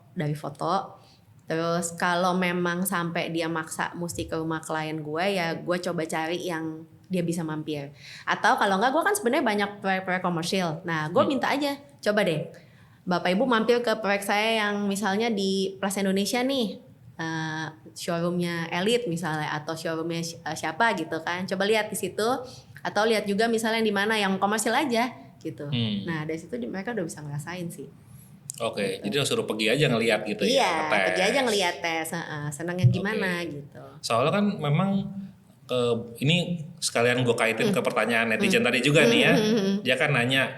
Terus kalau memang sampai dia maksa mesti ke rumah klien gue, ya gue coba cari yang dia bisa mampir. Atau kalau enggak, gue kan sebenarnya banyak proyek-proyek komersil. Nah gue minta aja, coba deh Bapak Ibu mampir ke proyek saya yang misalnya di Plaza Indonesia nih, showroomnya Elite misalnya, atau showroomnya siapa gitu kan. Coba lihat di situ, atau lihat juga misalnya di mana yang komersil aja gitu. Nah dari situ mereka udah bisa ngerasain sih. Oke, jadi suruh pergi aja ngelihat gitu ya. Iya, pergi aja ngelihat tes, senang yang gimana gitu. Soalnya kan memang ini sekalian gue kaitin ke pertanyaan netizen tadi juga nih ya. Dia kan nanya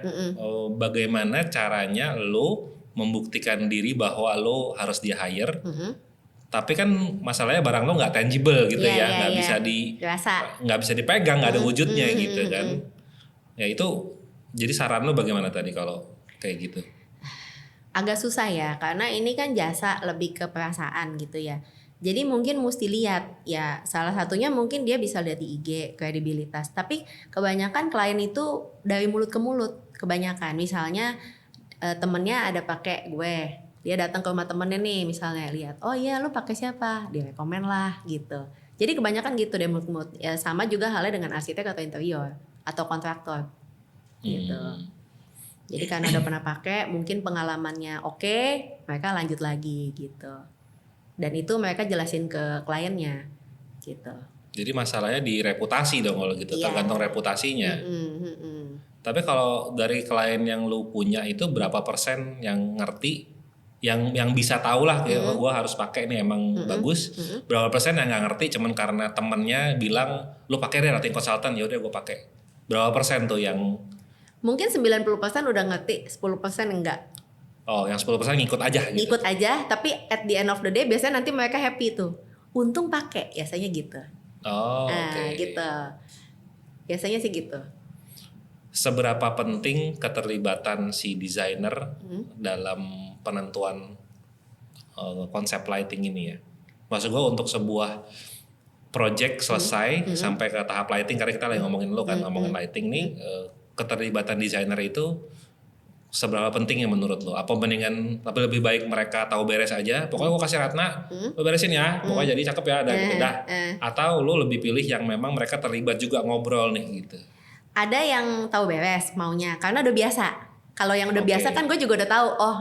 bagaimana caranya lo membuktikan diri bahwa lo harus di hire. Tapi kan masalahnya barang lo nggak tangible gitu nggak bisa nggak bisa dipegang, nggak ada wujudnya gitu kan. Ya itu jadi saran lo bagaimana tadi kalau kayak gitu? Agak susah ya, karena ini kan jasa lebih ke perasaan gitu ya. Jadi mungkin mesti lihat ya, salah satunya mungkin dia bisa lihat di IG, kredibilitas. Tapi kebanyakan klien itu dari mulut ke mulut, kebanyakan. Misalnya temennya ada pakai gue, dia datang ke rumah temennya nih misalnya, lihat, oh iya lu pakai siapa, dia rekomen lah gitu. Jadi kebanyakan gitu dari mulut ke mulut. Ya sama juga halnya dengan arsitek atau interior atau kontraktor gitu. Jadi karena udah pernah pakai, mungkin pengalamannya oke, mereka lanjut lagi gitu. Dan itu mereka jelasin ke kliennya gitu. Jadi masalahnya di reputasi dong kalau gitu, tergantung reputasinya. Tapi kalau dari klien yang lu punya itu berapa persen yang ngerti, yang bisa tahu lah, kayak gue harus pakai nih emang bagus. Berapa persen yang nggak ngerti, cuman karena temennya bilang lu pakai deh rating consultant, ya udah gue pakai. Berapa persen tuh yang mungkin 90% udah ngerti, 10% enggak. Oh, yang 10% ngikut aja gitu. Ngikut aja, tapi at the end of the day biasanya nanti mereka happy tuh. untung pakai, biasanya gitu. Oh, Nah, oke. gitu. Biasanya sih gitu. Seberapa penting keterlibatan si desainer dalam penentuan konsep lighting ini ya? Maksud gue untuk sebuah project selesai sampai ke tahap lighting, karena kita lagi ngomongin lo kan, ngomongin lighting nih, keterlibatan desainer itu seberapa penting ya menurut lo? Apa mendingan tapi lebih baik mereka tahu beres aja? Pokoknya gue kasih Ratna, lo beresin ya, pokoknya jadi cakep ya, ada gitu dah. Atau lo lebih pilih yang memang mereka terlibat juga ngobrol nih gitu? Ada yang tahu beres maunya karena udah biasa. Kalau yang udah biasa kan gue juga udah tahu, oh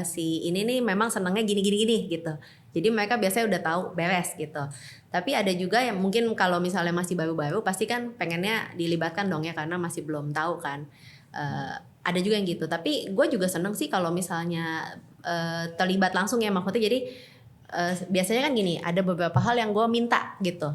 si ini nih memang senangnya gini gitu. Jadi mereka biasanya udah tahu beres gitu. Tapi ada juga yang mungkin kalau misalnya masih baru-baru pasti kan pengennya dilibatkan dong ya karena masih belum tahu kan. Ada juga yang gitu. Tapi gue juga seneng sih kalau misalnya terlibat langsung ya maksudnya. Jadi biasanya kan gini, ada beberapa hal yang gue minta gitu.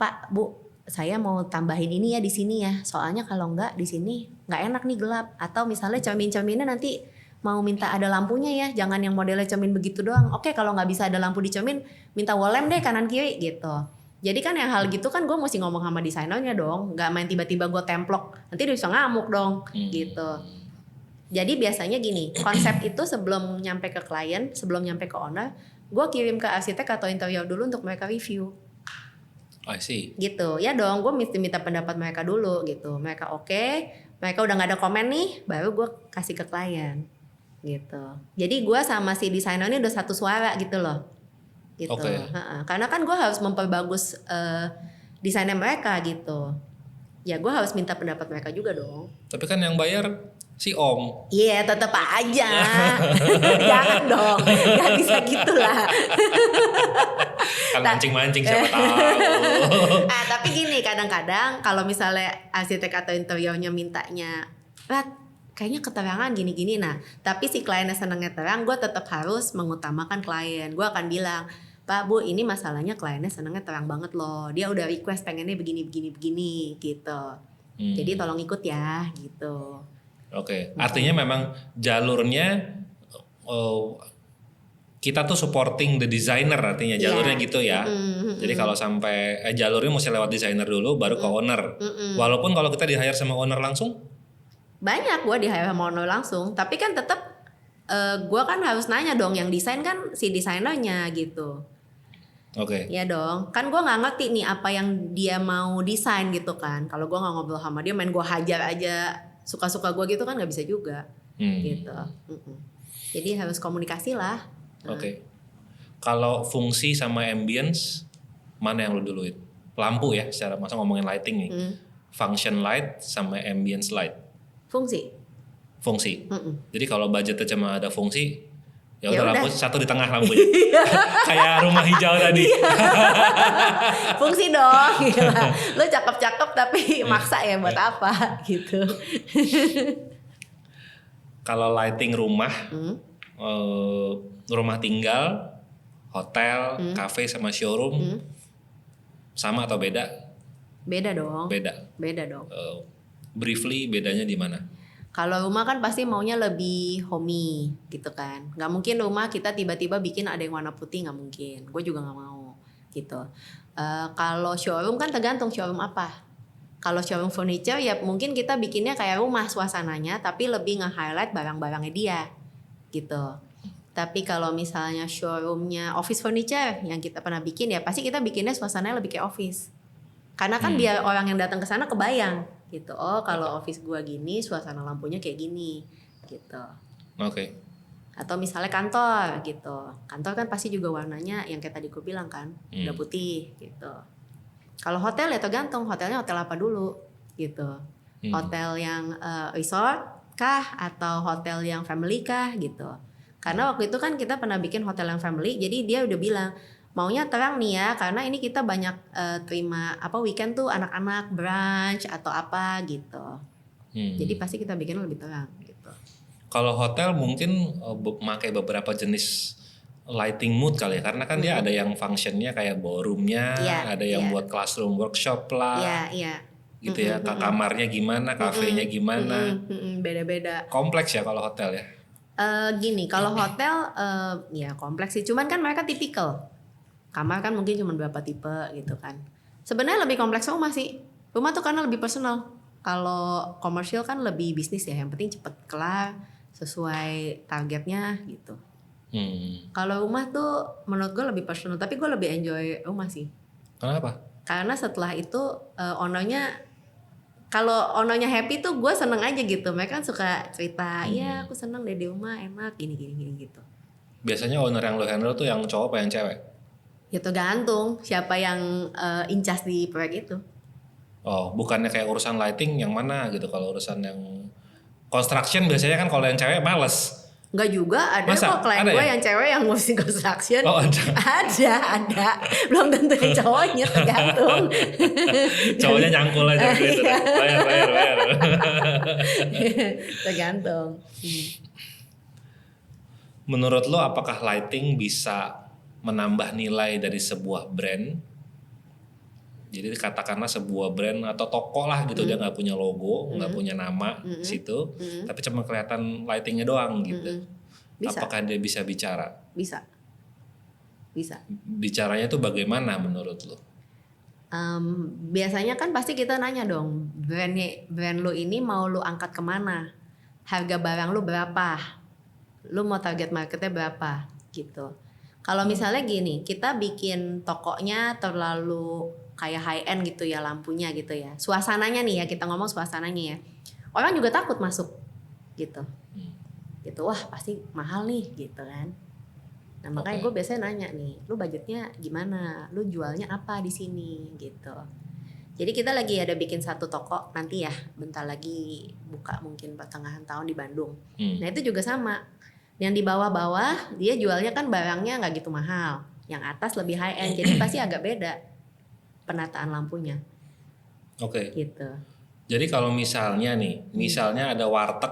Pak, Bu, saya mau tambahin ini ya di sini ya. Soalnya kalau enggak di sini nggak enak nih gelap. Atau misalnya cermin-cerminnya nanti mau minta ada lampunya ya. Jangan yang modelnya cermin begitu doang. Oke, kalau nggak bisa ada lampu di cermin, minta wall lamp deh kanan kiri gitu. Jadi kan yang hal gitu kan gue mesti ngomong sama desainernya dong. Nggak main tiba-tiba gue templok. Nanti dia bisa ngamuk dong gitu. Jadi biasanya gini, konsep itu sebelum nyampe ke klien, sebelum nyampe ke owner, gue kirim ke arsitek atau interior dulu untuk mereka review. I see. Gitu ya dong, gue mesti minta pendapat mereka dulu gitu. Mereka oke, mereka udah nggak ada komen nih, baru gue kasih ke klien gitu. Jadi gue sama si desainer ini udah satu suara gitu loh, gitu. Karena kan gue harus memperbagus desainnya mereka gitu. Ya gue harus minta pendapat mereka juga dong. Tapi kan yang bayar si Om. Iya, tetep aja. Jangan dong, nggak bisa gitulah. Kan mancing-mancing siapa tahu. Tapi gini, kadang-kadang kalau misalnya arsitek atau interiornya mintanya, Rat, kayaknya keterangan gini-gini. Nah, tapi si kliennya senengnya terang, gue tetap harus mengutamakan klien. Gue akan bilang, Pak, Bu, ini masalahnya kliennya senengnya terang banget loh. Dia udah request pengennya begini gitu. Jadi tolong ikut ya gitu. Oke. Artinya memang jalurnya kita tuh supporting the designer, artinya jalurnya gitu ya. Jadi kalau sampai jalurnya mesti lewat designer dulu baru ke owner. Walaupun kalau kita di hire sama owner langsung, banyak gue di hire sama owner langsung, tapi kan tetap gue kan harus nanya dong, yang desain kan si desainernya gitu. Oke. Ya dong, kan gue nggak ngerti nih apa yang dia mau desain gitu kan. Kalau gue nggak ngobrol sama dia, main gue hajar aja suka-suka gue gitu kan nggak bisa juga gitu. Jadi harus komunikasi lah. Oke. Kalau fungsi sama ambience, mana yang lu duluin? Lampu ya, secara masa ngomongin lighting nih. Function light sama ambience light. Fungsi. Jadi kalau budgetnya cuma ada fungsi, ya udah lampu satu di tengah lampunya. Kayak rumah hijau tadi. Fungsi dong. Gila. Lu cakep-cakep tapi maksa ya buat apa gitu. Kalau lighting rumah, rumah tinggal, hotel, cafe sama showroom, sama atau beda? Beda dong. Beda dong. Briefly bedanya di mana? Kalau rumah kan pasti maunya lebih homey gitu kan. Gak mungkin rumah kita tiba-tiba bikin ada yang warna putih, gak mungkin. Gue juga gak mau gitu. Kalau showroom kan tergantung showroom apa. Kalau showroom furniture ya mungkin kita bikinnya kayak rumah suasananya, tapi lebih nge-highlight barang-barangnya dia gitu. Tapi kalau misalnya showroomnya office furniture yang kita pernah bikin, ya pasti kita bikinnya suasananya lebih kayak office. Karena kan biar orang yang datang ke sana kebayang gitu. Oh, kalau office gua gini, suasana lampunya kayak gini gitu. Oke. Atau misalnya kantor gitu. Kantor kan pasti juga warnanya yang kayak tadi gua bilang kan, udah putih gitu. Kalau hotel ya tergantung hotelnya hotel apa dulu gitu. Hotel yang resort kah atau hotel yang family kah gitu. Karena waktu itu kan kita pernah bikin hotel yang family, jadi dia udah bilang maunya terang nih ya, karena ini kita banyak terima weekend tuh anak-anak brunch atau apa gitu. Jadi pasti kita bikin lebih terang gitu. Kalau hotel mungkin memakai beberapa jenis lighting mood kali ya, karena kan dia ada yang functionnya kayak ballroomnya, ada yang buat classroom workshop lah, gitu ya. Kamarnya gimana, kafenya gimana, beda-beda. Kompleks ya kalau hotel ya. Gini, kalau hotel ya kompleks sih, cuman kan mereka tipikal. Kamar kan mungkin cuma berapa tipe gitu kan. Sebenarnya lebih kompleks rumah sih. Rumah tuh karena lebih personal. Kalau komersial kan lebih bisnis ya, yang penting cepet kelar sesuai targetnya gitu. Kalau rumah tuh menurut gue lebih personal, tapi gue lebih enjoy rumah sih. Kenapa? Karena setelah itu ownernya, kalau ownernya happy tuh gue seneng aja gitu. Mereka kan suka cerita, iya aku seneng deh di rumah, enak gini gitu. Biasanya owner yang lo handle tuh yang cowok apa yang cewek? Ya tergantung siapa yang in charge di proyek itu. Oh, bukannya kayak urusan lighting yang mana gitu. Kalau urusan yang construction biasanya kan kalau yang cewek males. Enggak juga, ada Masa? kok klien gue yang cewek yang ngurusin construction. Oh ada? Ada. Belum tentu yang cowoknya, tergantung. Cowoknya nyangkul aja gitu. Bayar. Tergantung. Menurut lo apakah lighting bisa menambah nilai dari sebuah brand? Jadi katakanlah sebuah brand atau toko lah gitu, dia nggak punya logo, nggak punya nama di situ, tapi cuma kelihatan lightingnya doang gitu. Bisa. Apakah dia bisa bicara? Bisa. Bicaranya tuh bagaimana menurut lo? Biasanya kan pasti kita nanya dong, brand lo ini mau lo angkat kemana? Harga barang lo berapa? Lo mau target marketnya berapa? Gitu. Kalau misalnya gini, kita bikin tokonya terlalu kayak high end gitu ya, lampunya gitu ya, suasananya nih ya, kita ngomong suasananya ya, orang juga takut masuk gitu. Gitu, wah pasti mahal nih gitu kan. Nah makanya gue biasanya nanya nih, lu budgetnya gimana, lu jualnya apa di sini gitu. Jadi kita lagi ada bikin satu toko nanti ya, bentar lagi buka mungkin pertengahan tahun di Bandung. Nah itu juga sama, yang di bawah-bawah dia jualnya kan barangnya nggak gitu mahal, yang atas lebih high end, jadi pasti agak beda penataan lampunya. Oke. Gitu. Jadi kalau misalnya nih, misalnya ada warteg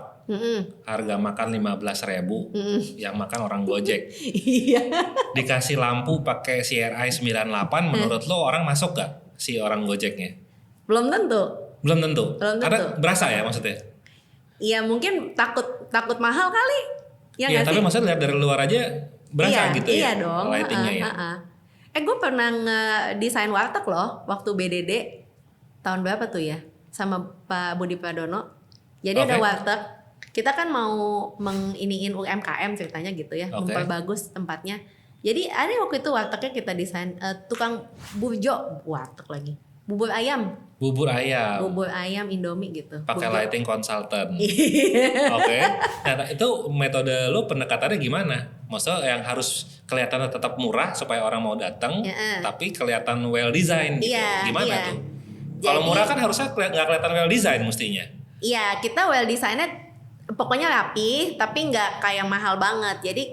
harga makan 15.000, yang makan orang Gojek. Iya. Dikasih lampu pakai CRI 98, menurut lo orang masuk gak si orang Gojeknya? Belum tentu. Karena berasa ya maksudnya? Iya mungkin takut mahal kali. Iya tapi maksudnya dari luar aja berasa gitu ya. Iya dong. Lightingnya ya. Gue pernah ngedesain warteg loh waktu BDD tahun berapa tuh ya, sama Pak Budi Pradono. Jadi ada warteg, kita kan mau menginiin UMKM ceritanya gitu ya, memperbagus tempatnya. Jadi ada waktu itu wartegnya kita desain, tukang burjo, warteg lagi, bubur ayam Indomie gitu. Pakai lighting consultant. Oke. Nah itu metode lo pendekatannya gimana? Maksudnya yang harus kelihatan tetap murah supaya orang mau datang, tapi kelihatan well design gitu. Gimana tuh? Kalau murah kan harusnya nggak kelihatan well design mestinya. Iya, kita well designnya pokoknya rapi, tapi nggak kayak mahal banget. Jadi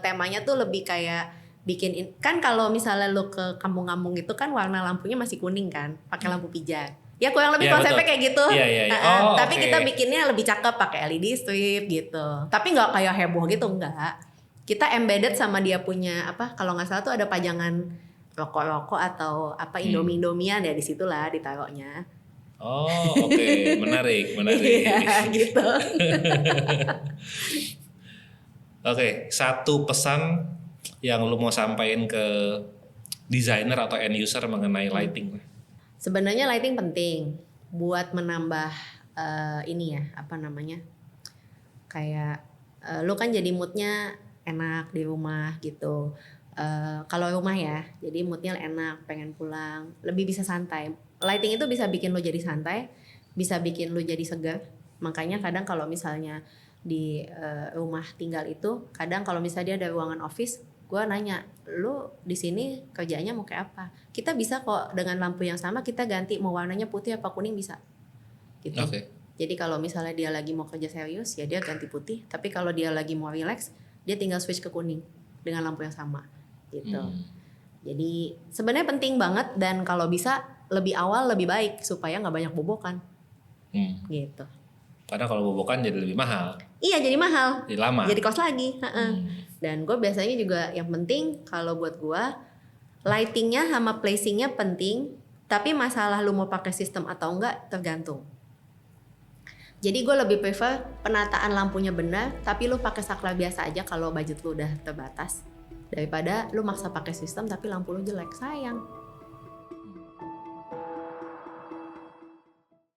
temanya tuh lebih kayak bikin kan kalau misalnya lo ke kampung-kampung gitu kan warna lampunya masih kuning kan, pakai lampu pijar. Ya kurang lebih konsepnya kayak gitu. Tapi kita bikinnya lebih cakep pakai LED strip gitu. Tapi nggak kayak heboh gitu, enggak. Kita embedded sama dia punya apa? Kalau nggak salah tuh ada pajangan rokok-rokok atau apa Indomie-Indomian ya, disitulah ditaruhnya. Oh oke. Menarik. Iya gitu. Oke, satu pesan yang lu mau sampaikan ke desainer atau end user mengenai lighting. Sebenarnya lighting penting buat menambah ini ya, apa namanya, kayak lu kan jadi moodnya enak di rumah gitu. Kalau rumah ya, jadi moodnya enak, pengen pulang, lebih bisa santai. Lighting itu bisa bikin lu jadi santai, bisa bikin lu jadi segar. Makanya kadang kalau misalnya di rumah tinggal itu, kadang kalau misalnya dia ada ruangan office, gue nanya, lu di sini kerjanya mau kayak apa? Kita bisa kok dengan lampu yang sama kita ganti, mau warnanya putih apa kuning bisa. Gitu. Jadi kalau misalnya dia lagi mau kerja serius, ya dia ganti putih. Tapi kalau dia lagi mau relax, dia tinggal switch ke kuning dengan lampu yang sama. Gitu. Jadi sebenarnya penting banget, dan kalau bisa lebih awal lebih baik supaya nggak banyak bobokan. Gitu. Karena kalau bobokan jadi lebih mahal. Iya jadi mahal. Jadi lama. Jadi kos lagi. Dan gue biasanya juga yang penting kalau buat gue lightingnya sama placingnya penting. Tapi masalah lu mau pakai sistem atau enggak tergantung. Jadi gue lebih prefer penataan lampunya benar, tapi lu pakai saklar biasa aja kalau budget lu udah terbatas. daripada lu maksa pakai sistem tapi lampu lu jelek, sayang.